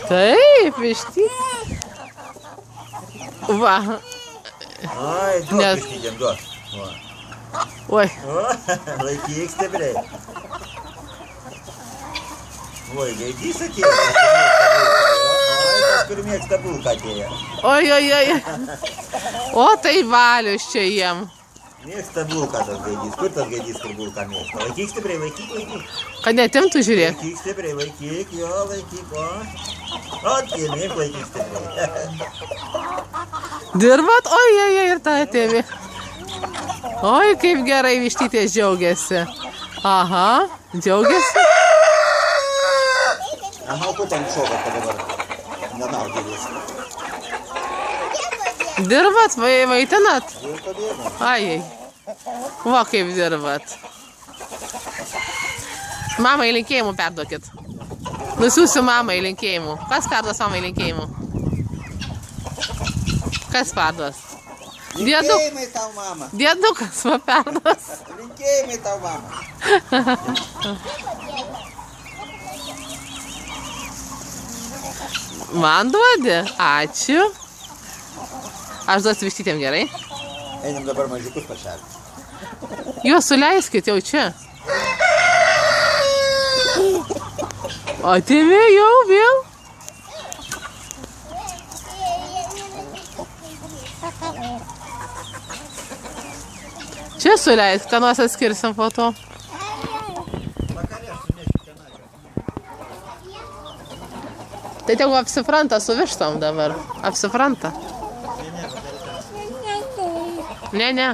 Taip, vištytė. Va. Ai, duok vištytėm, duok. Oi. Laikyk stipriai. Oi, gaidys atėjo. Oi, tas kur mėgsta bulką atėjo. Oi. O, tai valius čia jiem. Mėgsta bulką tas gaidys. Kur tas gaidys, kur bulką mėgsta? Laikyk stipriai, laikyk. Kad netimtų, žiūrėk. Laikyk stipriai, laikyk, jo, laikyk, o. O, tėmėk, laikyk stipriai. Dirbat? Oi, ir tą atėmė. Oi, kaip gerai vištytės džiaugiasi. Aha, džiaugiasi. Aha, o kur ten šokat dabar? Nenaudėlės. Dirbat, maitinat? Jau padėjome. Ai, va kaip dirbat. Mamai linkėjimų perduokit. Nusiųsiu mamai linkėjimų. Kas perduos mamai linkėjimų? Kas perduos? Linkėjimai tau, mama. Diedukas va perduos. Linkėjimai tau, mama. Man duodi? Ačiū. Aš duosiu vištytėm, gerai? Einam dabar mažiukus pašerti. Juos suleiskit jau čia. Atėmė jau vėl. Čia suleisk, ką nors atskirsim po to. Tai tegu apsifranta su vištom dabar. Apsifranta. Ne.